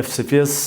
FCPS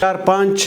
4-5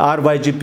RYGP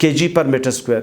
kg/m²,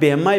BMI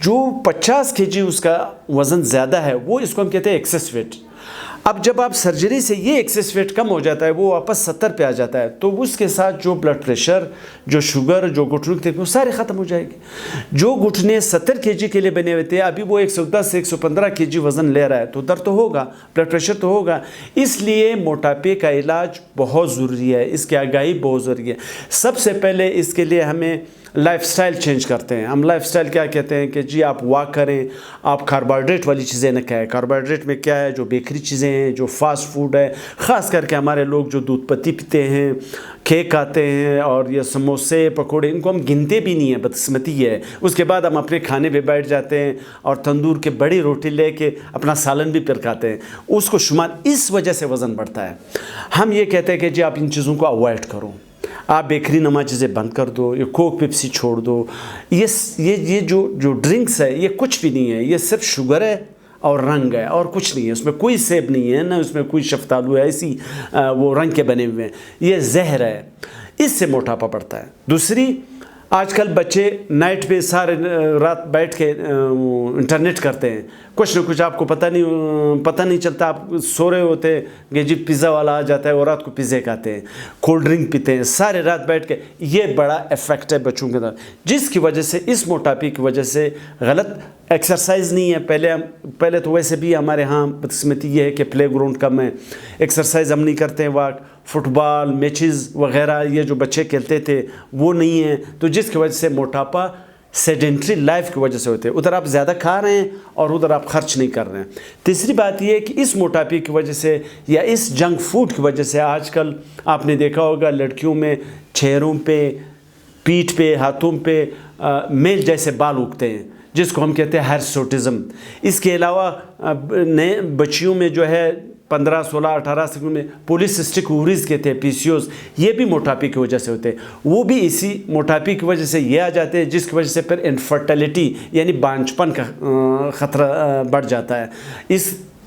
جو 50 kg اس کا وزن زیادہ ہے وہ اس کو ہم کہتے ہیں ایکسیس ویٹ. اب جب آپ سرجری سے یہ ایکسیس ویٹ کم ہو جاتا ہے، وہ واپس 70 پہ آ جاتا ہے، تو اس کے ساتھ جو بلڈ پریشر، جو شوگر، جو گھٹنوں کی تکلیف، وہ سارے ختم ہو جائے گی. جو گھٹنے 70 kg کے لیے بنے ہوئے تھے، ابھی وہ 110 سے 115 kg وزن لے رہا ہے، تو درد تو ہوگا، بلڈ پریشر تو ہوگا. اس لیے موٹاپے کا علاج بہت ضروری ہے، اس کی آگاہی بہت ضروری ہے. سب سے پہلے اس کے لیے ہمیں لائف سٹائل چینج کرتے ہیں. ہم لائف سٹائل کیا کہتے ہیں کہ جی آپ واک کریں، آپ کاربوہائیڈریٹ والی چیزیں نہ کھائیں. کاربوہائیڈریٹ میں کیا ہے؟ جو بیکری چیزیں ہیں، جو فاسٹ فوڈ ہے، خاص کر کے ہمارے لوگ جو دودھ پتی پیتے ہیں، کیک کھاتے ہیں، اور یہ سموسے پکوڑے، ان کو ہم گنتے بھی نہیں ہیں. بدقسمتی یہ ہے. اس کے بعد ہم اپنے کھانے پہ بیٹھ جاتے ہیں اور تندور کے بڑی روٹی لے کے اپنا سالن بھی پھر کھاتے ہیں، اس کو شمار. اس وجہ سے وزن بڑھتا ہے. ہم یہ کہتے ہیں کہ جی آپ ان چیزوں کو اوائڈ کرو، آپ بیکری نما چیزیں بند کر دو، یہ کوک پیپسی چھوڑ دو. یہ جو ڈرنکس ہے یہ کچھ بھی نہیں ہے، یہ صرف شوگر ہے اور رنگ ہے اور کچھ نہیں ہے. اس میں کوئی سیب نہیں ہے، نہ اس میں کوئی شفتالو ہے، ایسی وہ رنگ کے بنے ہوئے ہیں. یہ زہر ہے، اس سے موٹاپا بڑھتا ہے. دوسری، آج کل بچے نائٹ پہ سارے رات بیٹھ کے انٹرنیٹ کرتے ہیں، کچھ نہ کچھ آپ کو پتہ نہیں چلتا. آپ سو رہے ہوتے ہیں کہ جی پیزا والا آ جاتا ہے اور رات کو پیزے کھاتے ہیں، کولڈ ڈرنک پیتے ہیں سارے رات بیٹھ کے. یہ بڑا افیکٹ ہے بچوں کے اندر، جس کی وجہ سے اس موٹاپے کی وجہ سے غلط ایکسرسائز نہیں ہے. پہلے تو ویسے بھی ہمارے ہاں بدقسمتی یہ ہے کہ پلے گراؤنڈ کم ہے، ایکسرسائز ہم نہیں کرتے ہیں. واک، فٹ بال میچز وغیرہ یہ جو بچے کھیلتے تھے وہ نہیں ہیں، تو جس کی وجہ سے موٹاپا سیڈنٹری لائف کی وجہ سے ہوتے ہیں. ادھر آپ زیادہ کھا رہے ہیں اور ادھر آپ خرچ نہیں کر رہے ہیں. تیسری بات یہ ہے کہ اس موٹاپے کی وجہ سے یا اس جنک فوڈ کی وجہ سے آج کل آپ نے دیکھا ہوگا لڑکیوں میں چہروں پہ، پیٹھ پہ، ہاتھوں پہ میل جیسے بال اگتے ہیں، جس کو ہم کہتے ہیں ہرسوٹزم. اس کے علاوہ نئے بچیوں میں جو ہے 15 16 18 سال میں پولیسسٹک اووریز کہتے ہیں، پی سی اوز، یہ بھی موٹاپے کی وجہ سے ہوتے ہیں. وہ بھی اسی موٹاپے کی وجہ سے یہ آ جاتے ہیں، جس کی وجہ سے پھر انفرٹیلٹی یعنی بانجپن کا خطرہ بڑھ جاتا ہے.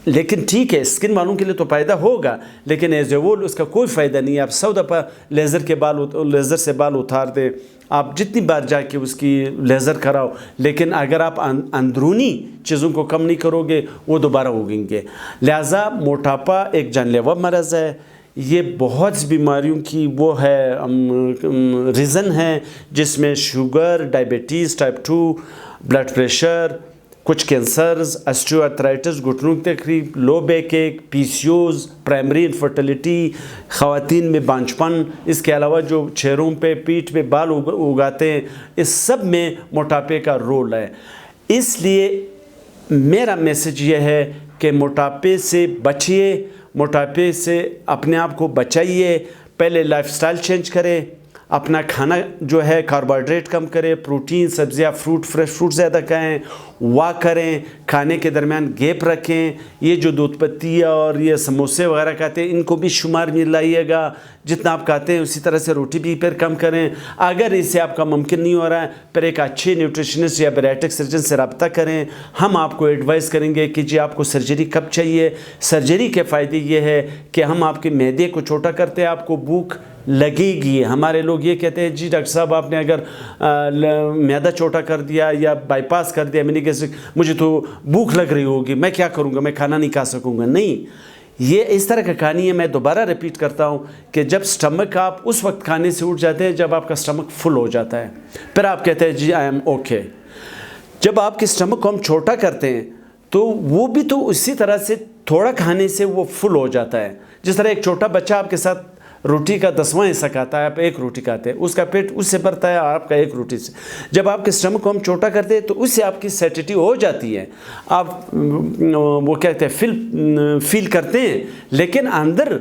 لیکن ٹھیک ہے، اسکن والوں کے لیے تو فائدہ ہوگا، لیکن ایز اے ہول اس کا کوئی فائدہ نہیں ہے. آپ 100 دفعہ لیزر سے بال اتار دیں، آپ جتنی بار جا کے اس کی لیزر کراؤ، لیکن اگر آپ اندرونی چیزوں کو کم نہیں کرو گے وہ دوبارہ اگیں گے. لہٰذا موٹاپا ایک جان لیوا مرض ہے. یہ بہت سی بیماریوں کی وہ ہے ریزن ہے، جس میں sugar, diabetes type 2، blood pressure, کچھ کینسرز، اسٹیو آرتھرائٹس، گھٹنوں کی تکلیف، low back ache, P C Os, primary infertility, خواتین میں بانجپن، اس کے علاوہ جو چہروں پہ، پیٹھ پہ بال اگاتے ہیں، اس سب میں موٹاپے کا رول ہے. اس لیے میرا میسج یہ ہے کہ موٹاپے سے بچیے، موٹاپے سے اپنے آپ کو بچائیے. پہلے لائف سٹائل چینج کریں، اپنا کھانا جو ہے کاربوہائیڈریٹ کم کریں، پروٹین، سبزیاں، فریش فروٹ زیادہ کھائیں، واک کریں، کھانے کے درمیان گیپ رکھیں. یہ جو دودھ پتی اور یہ سموسے وغیرہ کھاتے ہیں ان کو بھی شمار میں لائیے گا. جتنا آپ کھاتے ہیں اسی طرح سے روٹی بھی پھر کم کریں. اگر اس سے آپ کا ممکن نہیں ہو رہا ہے پھر ایک اچھے نیوٹریشنسٹ یا بیریاٹرک سرجن سے رابطہ کریں. ہم آپ کو ایڈوائز کریں گے کہ جی آپ کو سرجری کب چاہیے. سرجری کے فائدے یہ ہے کہ ہم آپ کے معدے کو چھوٹا کرتے ہیں، آپ کو بھوک لگے گی. ہمارے لوگ یہ کہتے ہیں جی ڈاکٹر صاحب آپ نے اگر معدہ چھوٹا کر دیا یا بائی پاس کر دیا منی گیسٹرک، مجھے تو بھوک لگ رہی ہوگی، میں کیا کروں گا، میں کھانا نہیں کھا سکوں گا. نہیں، یہ اس طرح کا کہانی ہے. میں دوبارہ ریپیٹ کرتا ہوں کہ جب سٹمک آپ اس وقت کھانے سے اٹھ جاتے ہیں جب آپ کا سٹمک فل ہو جاتا ہے، پھر آپ کہتے ہیں جی آئی ایم اوکے. جب آپ کے سٹمک کو ہم چھوٹا کرتے ہیں تو وہ بھی تو اسی طرح سے تھوڑا کھانے سے وہ فل ہو جاتا ہے. جس طرح ایک چھوٹا بچہ آپ کے ساتھ روٹی کا 10واں حصہ کھاتا ہے، آپ ایک روٹی کھاتے ہیں، اس کا پیٹ اس سے بھرتا ہے آپ کا ایک روٹی سے. جب آپ کے سٹمک کو ہم چھوٹا کرتے ہیں تو اس سے آپ کی سیٹیٹی ہو جاتی ہے، آپ وہ کہتے ہیں فیل کرتے ہیں، لیکن اندر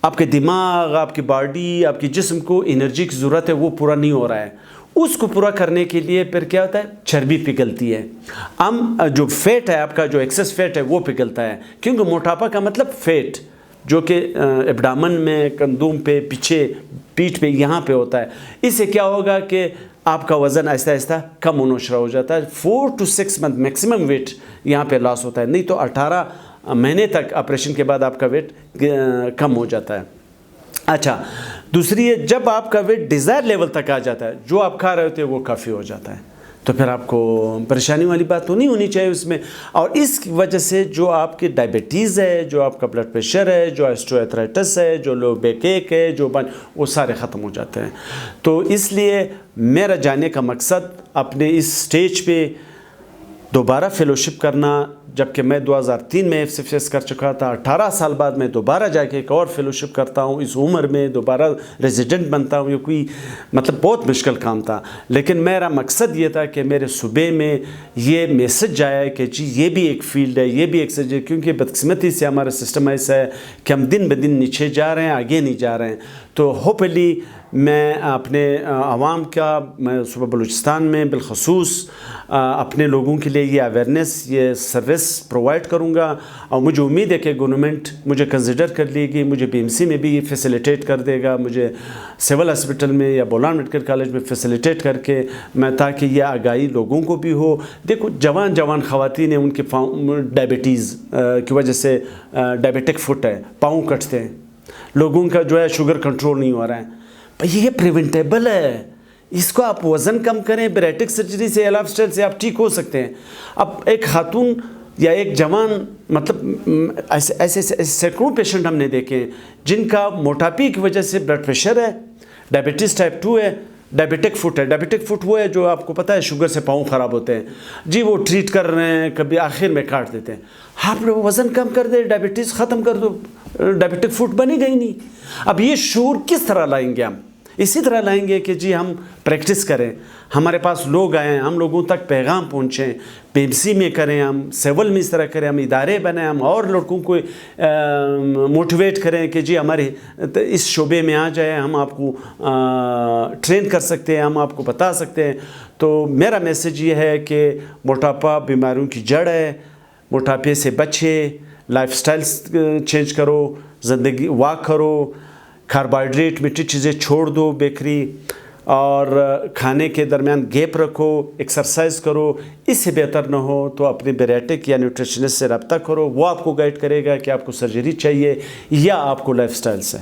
آپ کے دماغ، آپ کی باڈی، آپ کی جسم کو انرجی کی ضرورت ہے، وہ پورا نہیں ہو رہا ہے. اس کو پورا کرنے کے لیے پھر کیا ہوتا ہے؟ چربی پگھلتی ہے. جو فیٹ ہے آپ کا، جو ایکسس فیٹ ہے وہ پگھلتا ہے، کیونکہ موٹاپا کا مطلب فیٹ جو کہ ایبڈامن میں، کندھوں پہ، پیچھے پیٹھ پہ، یہاں پہ ہوتا ہے. اس سے کیا ہوگا کہ آپ کا وزن آہستہ آہستہ کم و نشرہ ہو جاتا ہے. 4 to 6 منتھ میکسیمم ویٹ یہاں پہ لاس ہوتا ہے، نہیں تو 18 مہینے تک آپریشن کے بعد آپ کا ویٹ کم ہو جاتا ہے. اچھا، دوسری ہے جب آپ کا ویٹ ڈیزائر لیول تک آ جاتا ہے، جو آپ کھا رہے ہوتے ہیں وہ کافی ہو جاتا ہے. تو پھر آپ کو پریشانی والی بات تو نہیں ہونی چاہیے اس میں. اور اس کی وجہ سے جو آپ کی ڈائبٹیز ہے, جو آپ کا بلڈ پریشر ہے, جو آسٹروآرتھرائٹس ہے, جو لو بیک ایک ہے, وہ سارے ختم ہو جاتے ہیں. تو اس لیے میرا جانے کا مقصد اپنے اس سٹیج پہ دوبارہ فیلوشپ کرنا, جبکہ میں 2003 میں FCFS کر چکا تھا. 18 سال بعد میں دوبارہ جا کے ایک اور فیلوشپ کرتا ہوں. اس عمر میں دوبارہ ریزیڈنٹ بنتا ہوں. یہ کوئی مطلب بہت مشکل کام تھا, لیکن میرا مقصد یہ تھا کہ میرے صوبے میں یہ میسج جائے کہ جی یہ بھی ایک فیلڈ ہے, یہ بھی ایک سبجیکٹ ہے. کیونکہ بدقسمتی سے ہمارا سسٹم ایسا ہے کہ ہم دن بدن نیچے جا رہے ہیں, آگے نہیں جا رہے ہیں. تو ہوپلی میں اپنے عوام کا, میں صوبہ بلوچستان میں بالخصوص اپنے لوگوں کے لیے یہ اویئرنیس, یہ سروس پرووائڈ کروں گا. اور مجھے امید ہے کہ گورنمنٹ مجھے کنسیڈر کر لے گی, مجھے BMC میں بھی یہ فیسیلیٹیٹ کر دے گا, مجھے سول ہاسپٹل میں یا بولان میڈیکل کالج میں فیسیلیٹیٹ کر کے میں, تاکہ یہ آگاہی لوگوں کو بھی ہو. دیکھو جوان خواتین ہیں, ان کے ڈائبٹیز کی وجہ سے ڈائبیٹک فٹ ہے, پاؤں کٹتے ہیں, لوگوں کا جو ہے شوگر کنٹرول نہیں ہو رہا ہے. یہ پریونٹیبل ہے, اس کو آپ وزن کم کریں, بیریٹک سرجری سے, لائف سٹائل سے آپ ٹھیک ہو سکتے ہیں. اب ایک خاتون یا ایک جوان, مطلب ایسے سینکڑوں پیشنٹ ہم نے دیکھے ہیں جن کا موٹاپے کی وجہ سے بلڈ پریشر ہے, ڈائبٹیز ٹائپ 2 ہے, ڈائبیٹک فٹ ہے. ڈائبیٹک فٹ وہ ہے جو آپ کو پتہ ہے شوگر سے پاؤں خراب ہوتے ہیں جی, وہ ٹریٹ کر رہے ہیں, کبھی آخر میں کاٹ دیتے ہیں. آپ وزن کم کر دیں, ڈائبٹیز ختم کر دو, ڈائبیٹک فٹ بنے گا ہی نہیں. اب یہ شعور کس طرح لائیں گے ہم؟ اسی طرح لائیں گے کہ جی ہم پریکٹس کریں, ہمارے پاس لوگ آئیں, ہم لوگوں تک پیغام پہنچیں, PMC میں کریں, ہم سیول میں اس طرح کریں, ہم ادارے بنائیں, ہم اور لڑکوں کو موٹیویٹ کریں کہ جی ہمارے اس شعبے میں آ جائیں, ہم آپ کو ٹرین کر سکتے ہیں, ہم آپ کو بتا سکتے ہیں. تو میرا میسج یہ ہے کہ موٹاپا بیماریوں کی جڑ ہے, موٹاپے سے بچے, لائف سٹائلز چینج کرو, زندگی واک کرو, کاربوہائیڈریٹ میٹھی چیزیں چھوڑ دو, بیکری, اور کھانے کے درمیان گیپ رکھو, ایکسرسائز کرو. اس سے بہتر نہ ہو تو اپنے بیریٹک یا نیوٹریشنسٹ سے رابطہ کرو, وہ آپ کو گائیڈ کرے گا کہ آپ کو سرجری چاہیے یا آپ کو لائف سٹائل سے.